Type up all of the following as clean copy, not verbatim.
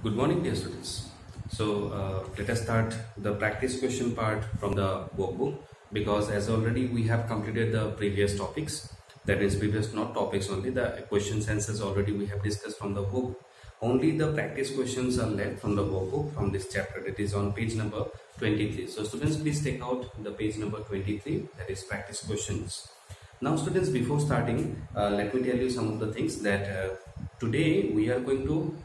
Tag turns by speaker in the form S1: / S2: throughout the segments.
S1: Good morning, dear students. Let us start the practice question part from the workbook, because as already we have completed the previous topics, that is previous not topics only, the questions answers already we have discussed from the book. Only the practice questions are left from the workbook from this chapter. It is on page number 23. So students, please take out the page number 23, that is practice questions. Now students, before starting, let me tell you some of the things that today we are going to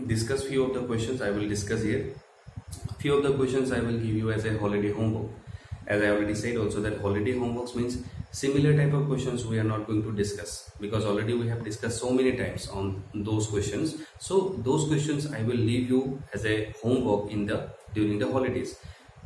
S1: discuss. Few of the questions I will discuss here. Few of the questions I will give you as a holiday homework. As I already said also that holiday homeworks means similar type of questions we are not going to discuss, because already we have discussed so many times on those questions. So those questions I will leave you as a homework during the holidays,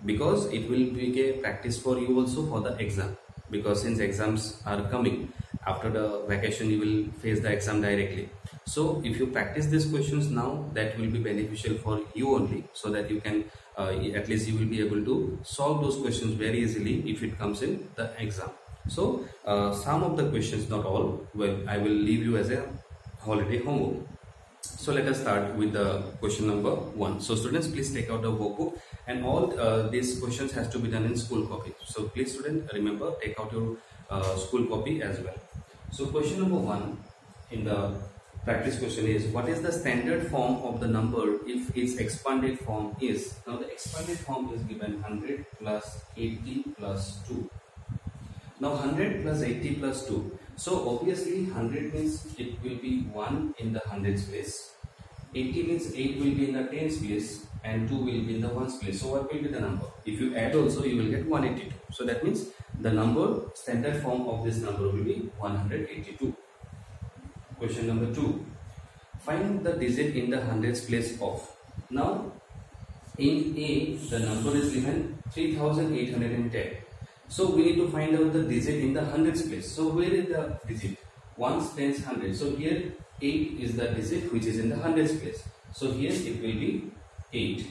S1: because it will be a practice for you also for the exam, because since exams are coming after the vacation, you will face the exam directly. So if you practice these questions now, that will be beneficial for you only, so that you can at least you will be able to solve those questions very easily if it comes in the exam. So some of the questions, not all, well, I will leave you as a holiday homework. So let us start with the question number 1. So students, please take out the workbook, and all these questions has to be done in school copy. So please student, remember, take out your school copy as well. So question number 1 in the practice question is, what is the standard form of the number if its expanded form is? Now the expanded form is given 100 plus 80 plus 2. Now 100 plus 80 plus 2. So obviously 100 means it will be 1 in the hundreds place. 80 means 8 will be in the tens place, and 2 will be in the ones place. So what will be the number? If you add also, you will get 182. So that means the number, standard form of this number will be 182. Question number 2. Find the digit in the hundreds place of. Now in A, the number is given 3810. So we need to find out the digit in the hundreds place. So where is the digit? Ones, tens, hundreds. So here 8 is the digit which is in the hundreds place. So here it will be 8.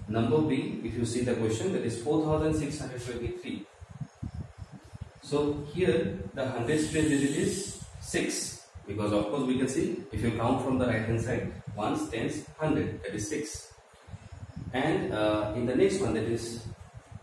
S1: Number B, if you see the question, that is 4623. So here the hundreds place digit is 6. Because of course we can see, if you count from the right hand side, ones, tens, 100, that is 6. And in the next one, that is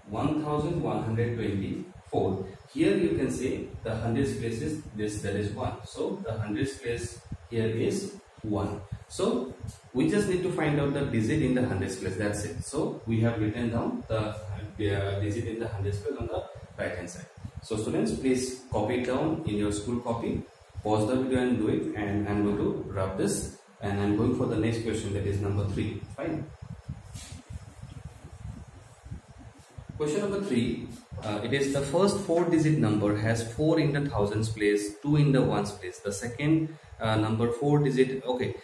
S1: 1124. Here you can say the hundreds place is this, that is 1. So the hundreds place here is 1. So we just need to find out the digit in the hundreds place, that's it. So we have written down the digit in the hundreds place on the right hand side. So students, please copy it down in your school copy. Pause the video and do it, and I'm going to wrap this, and I'm going for the next question, that is number 3. Fine. Question number 3, it is the first 4-digit number has 4 in the thousands place, 2 in the ones place. The second number 4-digit, okay,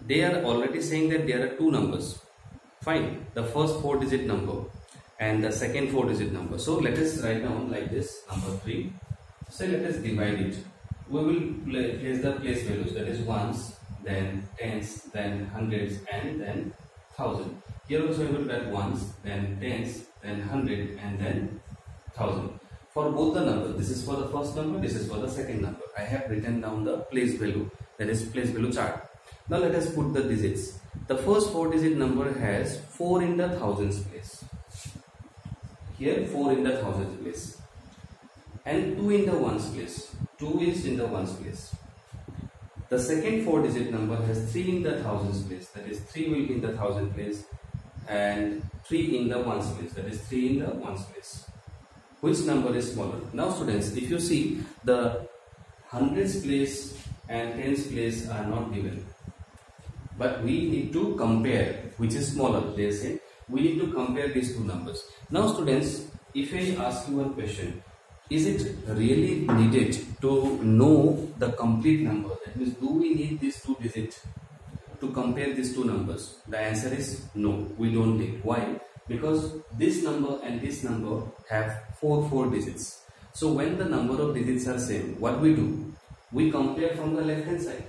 S1: they are already saying that there are 2 numbers. Fine, the first 4-digit number and the second 4-digit number. So let us write down like this, number 3. So let us divide it. We will place the place values, that is ones, then tens, then hundreds, and then thousand. Here also we will write ones, then tens, then 100, and then 1000. For both the numbers, this is for the first number, this is for the second number. I have written down the place value, that is place value chart. Now let us put the digits. The first 4-digit number has 4 in the thousands place. Here 4 in the thousands place. And 2 in the ones place. 2 is in the ones place. The second 4-digit number has 3 in the thousands place. That is 3 will be in the thousand place, and 3 in the ones place. That is 3 in the ones place. Which number is smaller? Now students, if you see, the hundreds place and tens place are not given, but we need to compare which is smaller. They say we need to compare these two numbers. Now students, if I ask you one question, is it really needed to know the complete number? That means, do we need these 2 digits to compare these 2 numbers? The answer is no, we don't need. Why? Because this number and this number have 4 digits. So when the number of digits are same, what we do? We compare from the left hand side.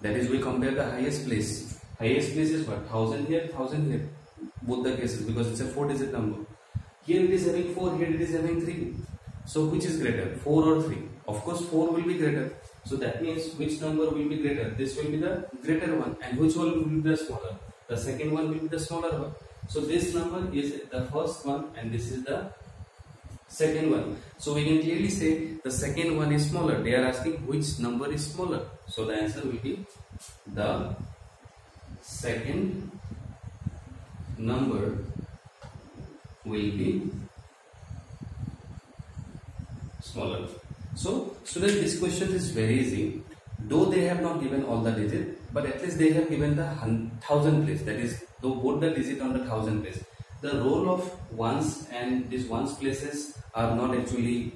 S1: That is, we compare the highest place. Highest place is what? 1000 here, 1000 here. Both the cases, because it's a 4-digit number. Here it is having 4, here it is having 3. So which is greater, 4 or 3? Of course 4 will be greater. So that means which number will be greater? This will be the greater one, and which one will be the smaller? The second one will be the smaller one. So this number is the first one and this is the second one. So we can clearly say the second one is smaller. They are asking which number is smaller. So the answer will be the second number will be smaller. So students, this question is very easy. Though they have not given all the digits, but at least they have given the 1000 place. That is, though both the digit on the 1000 place. The role of ones and these ones places are not actually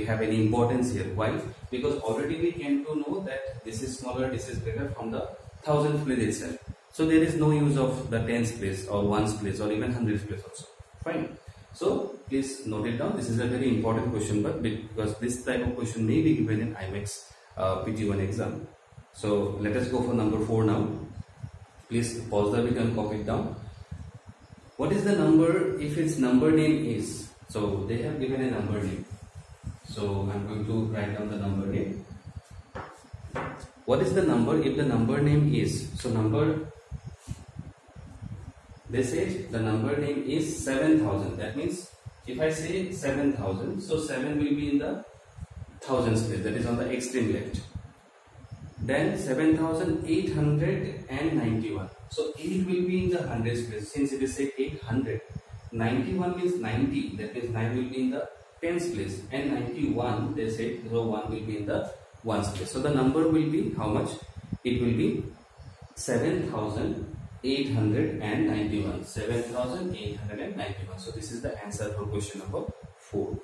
S1: have any importance here. Why? Because already we came to know that this is smaller, this is greater from the 1000th place itself. So there is no use of the tens place or ones place or even hundreds place also. Fine. So please note it down. This is a very important question, but because this type of question may be given in IMEX PG1 exam. So let us go for number 4 now. Please pause the video and copy it down. What is the number if its number name is? So they have given a number name. So I'm going to write down the number name. What is the number if the number name is? So they said the number name is 7000. That means if I say 7000, so 7 will be in the thousands place, that is on the extreme left. Then 7891. So 8 will be in the hundreds place. Since it is say 800, 91 means 90. That means 9 will be in the tens place, and 91 they say 1 will be in the ones place. So the number will be how much? It will be 7891. 7891. So this is the answer for question number 4.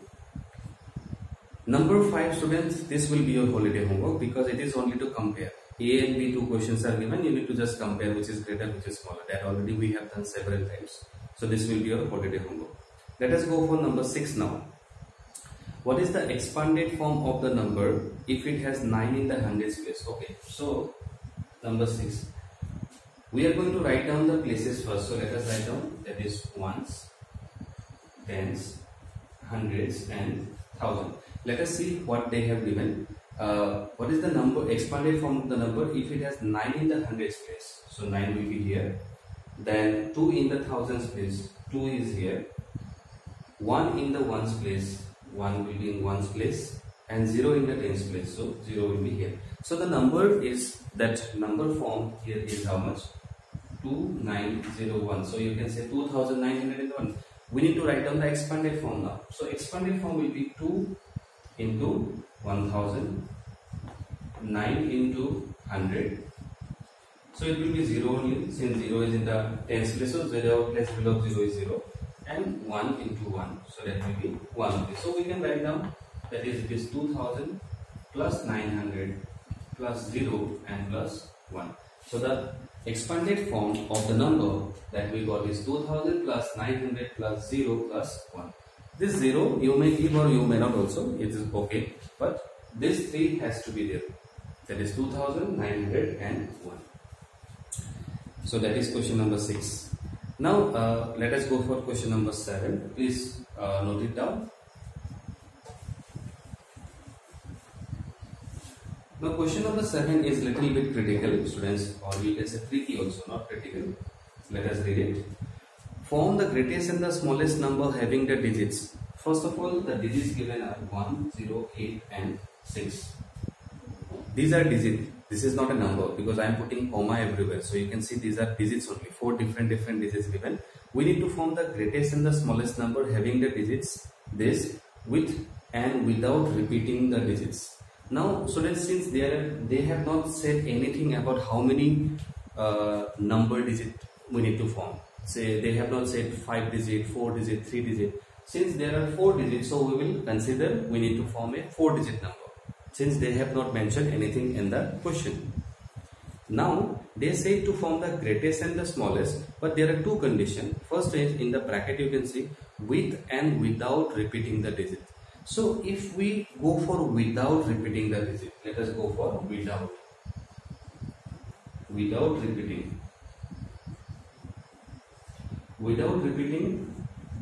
S1: Number 5, students, this will be your holiday homework because it is only to compare. A and B, 2 questions are given. You need to just compare which is greater, which is smaller. That already we have done several times. So this will be your holiday homework. Let us go for number 6 now. What is the expanded form of the number if it has 9 in the hundreds place? Okay, so number 6. We are going to write down the places first. So let us write down, that is ones, tens, hundreds and thousand. Let us see what they have given. What is the number expanded form of the number if it has 9 in the hundreds place? So 9 will be here. Then 2 in the thousands place, 2 is here. 1 in the ones place, 1 will be in ones place, and 0 in the tens place, so 0 will be here. So the number is, that number form here is how much? 2901. So you can say 2901. We need to write down the expanded form now. So expanded form will be 2 into 1000, 9 into 100. So it will be 0 only, since 0 is in the tens place, so 0 place below 0 is 0, and 1 into 1, so that will be 1 only. So we can write down, that is, it is 2000 plus 900 plus 0 and plus 1. So the expanded form of the number that we got is 2000 plus 900 plus 0 plus 1. This 0 you may give or you may not also, it is okay, but this 3 has to be there, that is 2901. So that is question number 6. Now let us go for question number 7. Please note it down. Now question number 7 is little bit critical, students, or we can say tricky also, not critical. Let us read it. Form the greatest and the smallest number having the digits. First of all, the digits given are 1, 0, 8 and 6. These are digits. This is not a number because I am putting comma everywhere. So you can see these are digits only. 4 different digits given. We need to form the greatest and the smallest number having the digits this with and without repeating the digits. Now students, since they have not said anything about how many number digit we need to form. Say they have not said 5 digit, 4 digit, 3 digit. Since there are 4 digits, so we will consider we need to form a 4 digit number, since they have not mentioned anything in the question. Now they say to form the greatest and the smallest, but there are 2 conditions. First is in the bracket you can see with and without repeating the digit. So if we go for without repeating the digit, let us go for without repeating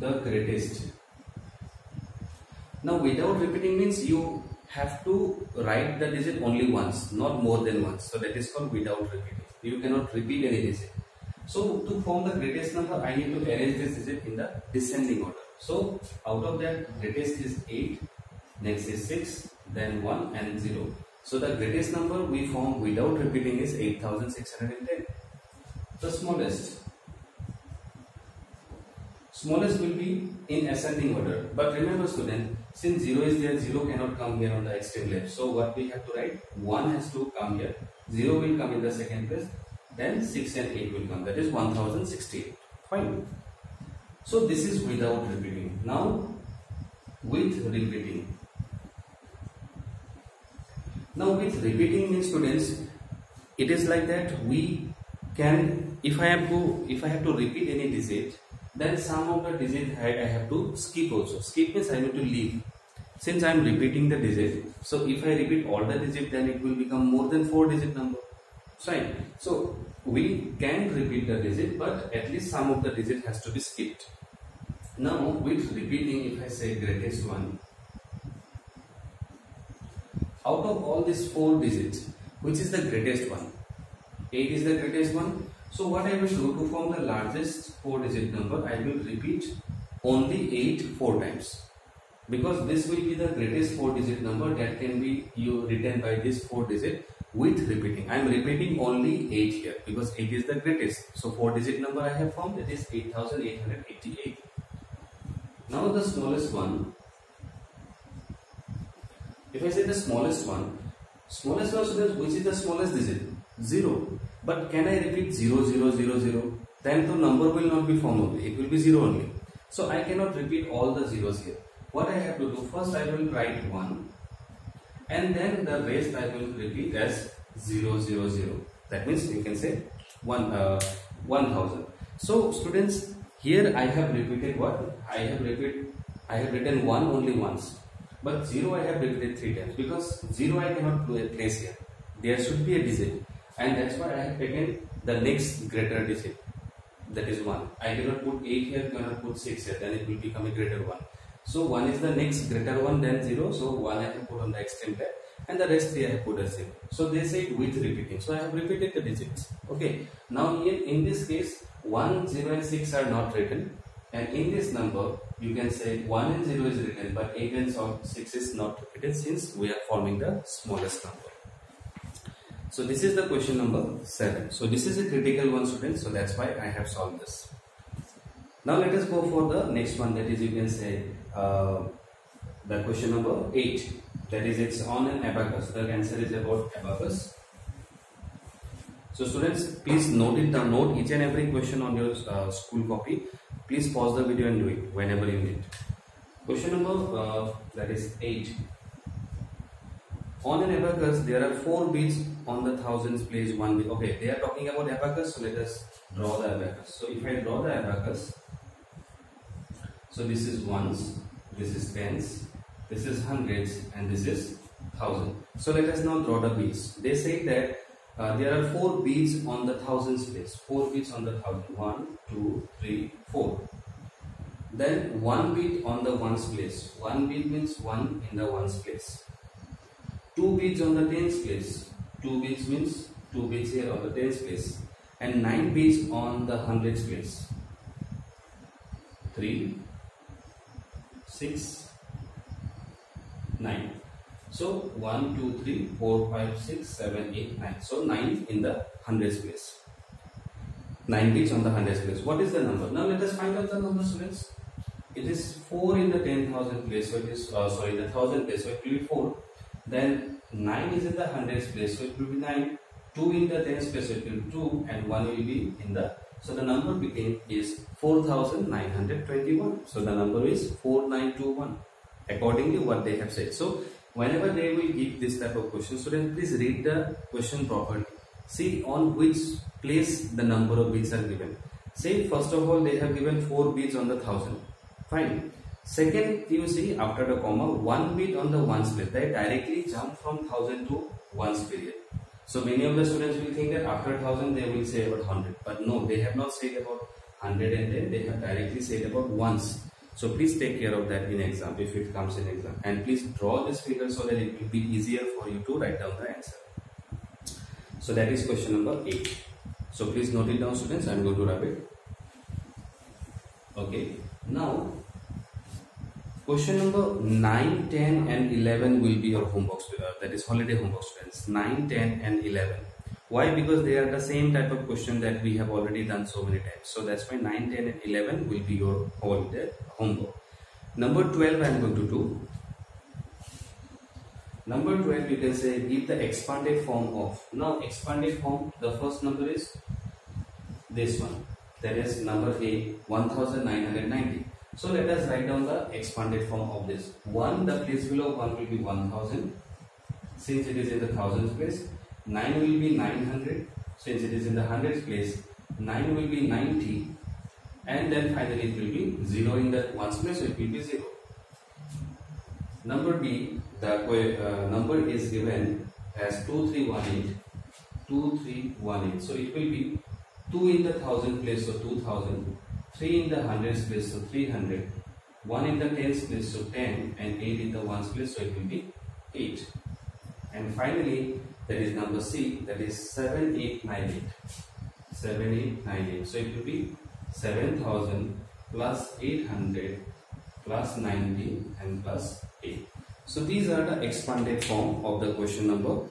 S1: the greatest. Now without repeating means you have to write the digit only once, not more than once. So that is called without repeating. You cannot repeat any digit. So to form the greatest number, I need to arrange this digit in the descending order. So out of that, greatest is 8, next is 6, then 1 and 0. So the greatest number we form without repeating is 8610. The smallest will be in ascending order. But remember student, since 0 is there, 0 cannot come here on the extreme left. So what we have to write? 1 has to come here. 0 will come in the second place. Then 6 and 8 will come. That is 1068. Fine. So this is without repeating. Now with repeating. Now with repeating means students, it is like that we can, if I have to repeat any digit, then some of the digit I have to skip also. Skip means I need to leave. Since I am repeating the digit, so if I repeat all the digit, then it will become more than 4 digit number. Right. So we can repeat the digit, but at least some of the digit has to be skipped. Now with repeating, if I say greatest one, out of all these 4 digits, which is the greatest one? 8 is the greatest one. So what I will do to form the largest 4 digit number, I will repeat only 8 4 times. Because this will be the greatest 4 digit number that can be written by this 4 digit with repeating. I am repeating only 8 here because 8 is the greatest. So 4 digit number I have formed, that is 8888. Now the smallest one. If I say the smallest one students, which is the smallest digit? 0. But can I repeat 0 0 0 0? Then the number will not be formed only. It will be 0 only. So I cannot repeat all the zeros here. What I have to do, first I will write 1 and then the rest I will repeat as 0 0 0. That means you can say 1000. So students, here I have repeated what? I have written 1 only once. But 0 I have repeated 3 times because 0 I cannot place here. There should be a digit, and that's why I have taken the next greater digit, that is 1. I cannot put 8 here, cannot put 6 here, then it will become a greater 1. So 1 is the next greater one, then 0. So 1 I have put on the extreme left and the rest 3 I have put as 0. So they say with repeating. So I have repeated the digits. Okay. Now here in this case 1, 0 and 6 are not written, and in this number you can say 1 and 0 is written but 8 and 6 is not written since we are forming the smallest number. So this is the question number 7. So this is a critical one students, so that's why I have solved this. Now let us go for the next one, that is you can say the question number 8, that is it's on an abacus. The answer is about abacus. So students, please note each and every question on your school copy. Please pause the video and do it whenever you need. Question number that is 8. On an abacus, there are 4 beads on the thousands place 1 bead. Okay, they are talking about abacus, so let us draw the abacus. So if I draw the abacus, so this is ones, this is tens, this is hundreds, and this is thousand. So let us now draw the beads. They say that there are 4 beads on the thousands place. 4 beads on the thousand. 1, 2, 3, 4. Then 1 bead on the ones place. 1 bead means 1 in the ones place. 2 beads on the tens place. 2 beads means 2 beads here on the tens place. And 9 beads on the hundreds place. 3, 6, 9. So 1, 2, 3, 4, 5, 6, 7, 8, 9. So 9 in the hundreds place. 9 beads on the hundreds place. What is the number? Now let us find out the number, students. It is 4 in the 10,000 place. So it is the 1000 place. So it will be 4. Then 9 is in the hundreds place. So it will be 9. 2 in the tens place. So it will be 2, and 1 will be in the. So the number became is 4921. So the number is 4921. Accordingly, what they have said. So whenever they will give this type of question, students, please read the question properly. See on which place the number of beads are given. Say first of all they have given 4 beads on the 1000. Fine. Second, you see after the comma 1 bead on the ones place. They directly jump from 1000 to ones period. So many of the students will think that after 1000 they will say about 100. But no, they have not said about 100 and then they have directly said about ones. So please take care of that in exam if it comes in exam, and please draw this figure so that it will be easier for you to write down the answer. So that is question number 8. So please note it down, students. I am going to wrap it. Okay. Now question number 9, 10 and 11 will be your homework, that is holiday homework, students. 9, 10 and 11. Why? Because they are the same type of question that we have already done so many times. So that's why 9, 10 and 11 will be your holiday homework. Number 12 I am going to do. Number 12, you can say give the expanded form of. Now expanded form, the first number is this one. That is number A, 1990. So let us write down the expanded form of this. 1, the place below 1 will be 1000, since it is in the thousands place. 9 will be 900, since it is in the hundreds place. 9 will be 90, and then finally it will be 0 in the ones place, so it will be 0. Number B, the number is given as 2318, 2318. So it will be 2 in the thousand place, so 2000, 3 in the hundreds place, so 300, 1 in the tens place, so 10, and 8 in the ones place, so it will be 8. And finally, that is number C, that is 7898. 7898. So it will be 7000 plus 800 plus 90 and plus 8. So these are the expanded form of the question number.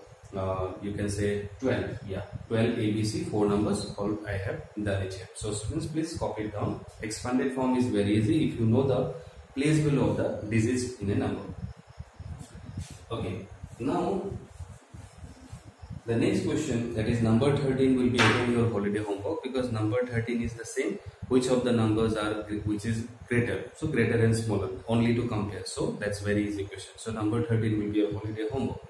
S1: You can say 12. Yeah, 12 ABC, 4 numbers. All I have done it here. So students, please copy it down. Expanded form is very easy if you know the place below the digits in a number. Okay. Now the next question, that is number 13, will be again your holiday homework, because number 13 is the same. Which of the numbers are which is greater? So greater and smaller, only to compare. So that's very easy question. So number 13 will be your holiday homework.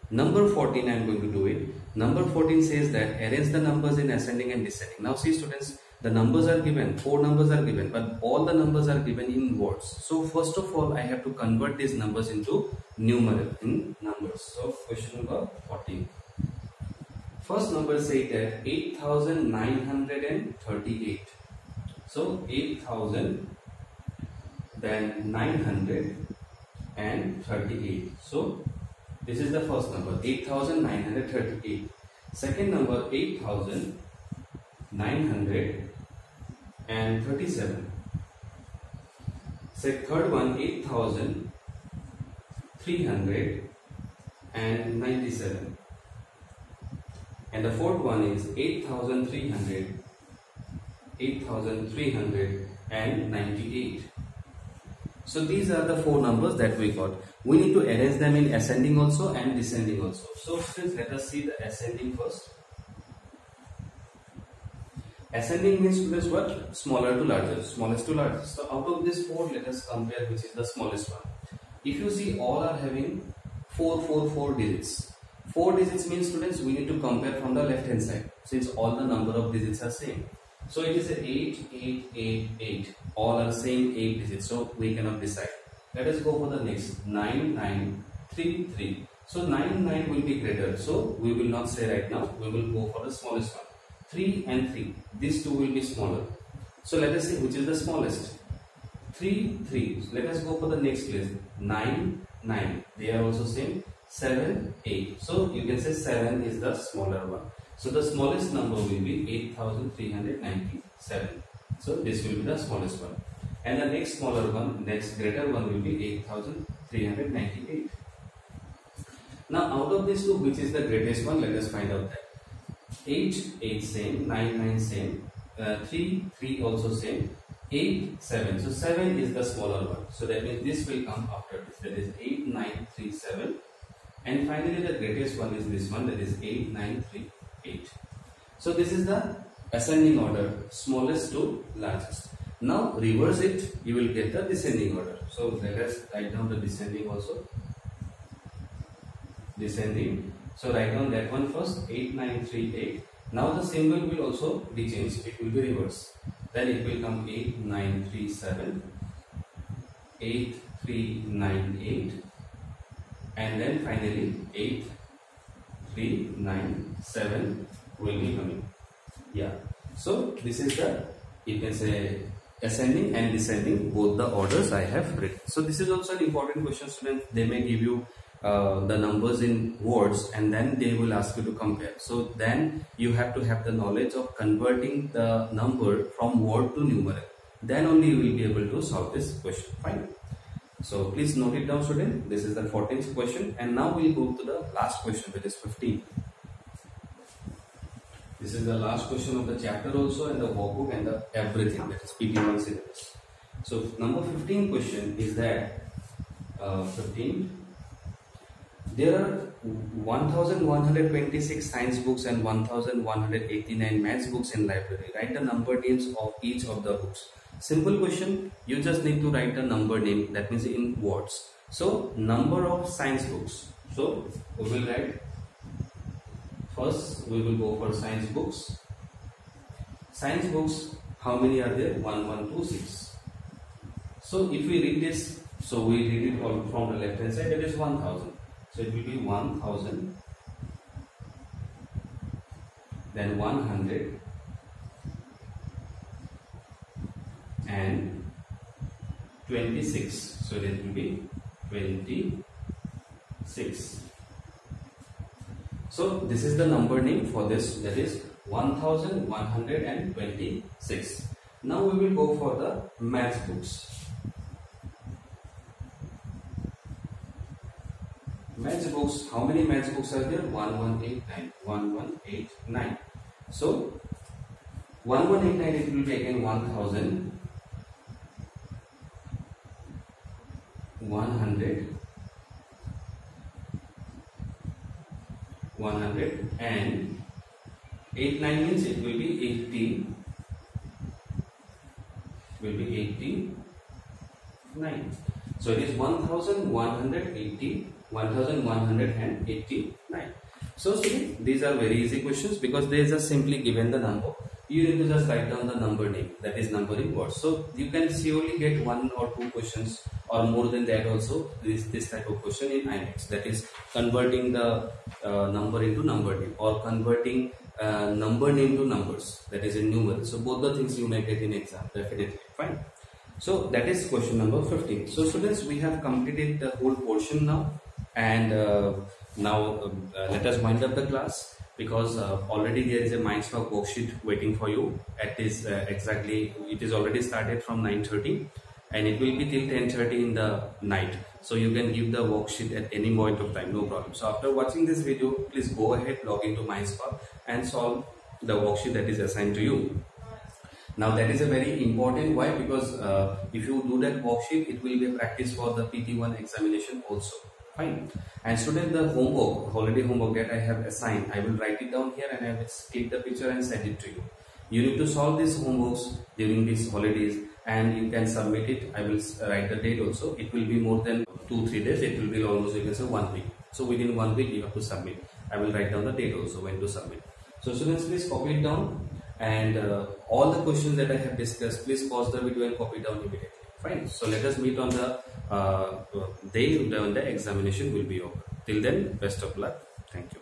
S1: Number 14, I am going to do it. Number 14 says that arrange the numbers in ascending and descending. Now see students, the numbers are given, 4 numbers are given, but all the numbers are given in words. So first of all, I have to convert these numbers into numeral, in numbers. So question number 14. First number say that 8938. So 8000, then 938. So this is the first number, 8938. Second number, 8937. Third one, 8397. And the fourth one is 8398. So these are the 4 numbers that we got. We need to arrange them in ascending also and descending also. So students, let us see the ascending first. Ascending means, students, what? Smaller to larger, smallest to largest. So out of this 4, let us compare which is the smallest one. If you see, all are having 4 digits. 4 digits means, students, we need to compare from the left hand side, since all the number of digits are same. So it is a 8888. All are same 8 digits. So we cannot decide. Let us go for the next, 9933. So 99 will be greater. So we will not say right now. We will go for the smallest one. 3 and 3. These 2 will be smaller. So let us see which is the smallest. 3, 3. So let us go for the next place. 9, 9. They are also same. 7, 8. So you can say 7 is the smaller one. So the smallest number will be 8397. So this will be the smallest one. And the next smaller one, next greater one will be 8398. Now out of these 2, which is the greatest one? Let us find out that. 8, 8 same, 9, 9 same, 3, 3 also same, 8, 7. So 7 is the smaller one. So that means this will come after this. That is 8937. And finally the greatest one is this one, that is 8938. So this is the ascending order, smallest to largest. Now reverse it, you will get the descending order. So let us write down the descending also. Descending. So write down that one first, 8938. Now the symbol will also be changed, it will be reversed. Then it will come 8937, 8398, and then finally 8397 will be coming. Yeah. So this is the, you can say, ascending and descending, both the orders I have written. So this is also an important question, students. They may give you the numbers in words and then they will ask you to compare. So then you have to have the knowledge of converting the number from word to numeral. Then only you will be able to solve this question. Fine. So please note it down, student. This is the 14th question, and now we will go to the last question, that is 15. This is the last question of the chapter also, and the workbook and the everything, that is PT1 syllabus. So number 15 question is that 15. There are 1126 science books and 1189 maths books in library. Write the number names of each of the books. Simple question. You just need to write the number name, that means in words. So number of science books. So we will write. First, we will go for science books. Science books, how many are there? 1126. So if we read this, so we read it all from the left hand side, that is 1000. So it will be 1000, then 100, and 26. So that will be 26. So this is the number name for this, that is 1126. Now we will go for the maths books. Maths books, how many maths books are there? 1189. 1189. So 1189, it will be again 1000, 100, 100, and 89 means it will be 80, will be 89. So it is 1189. So see, these are very easy questions because they just simply given the number. You need to just write down the number name, that is number in words. So you can surely get 1 or 2 questions or more than that also, this type of question in IMAX, that is converting the number into number name or converting number name to numbers, that is in numeral. So both the things you may get in exam, definitely. Fine. So that is question number 15. So students, we have completed the whole portion now, and now let us wind up the class, because already there is a Mindspark worksheet waiting for you at this exactly, it is already started from 9:30 and it will be till 10:30 in the night. So you can give the worksheet at any point of time, no problem. So after watching this video, please go ahead, log into Mindspark and solve the worksheet that is assigned to you. Now that is a very important. Why? Because if you do that worksheet, it will be a practice for the PT1 examination also. Fine. And student, the homework, holiday homework that I have assigned, I will write it down here and I will click the picture and send it to you. You need to solve these homeworks during these holidays and you can submit it. I will write the date also. It will be more than 2-3 days. It will be almost, you can say, 1 week. So within 1 week you have to submit. I will write down the date also when to submit. So students, please copy it down, and all the questions that I have discussed, please pause the video and copy it down immediately. Fine. So let us meet on the day when the examination will be over. Till then, best of luck. Thank you.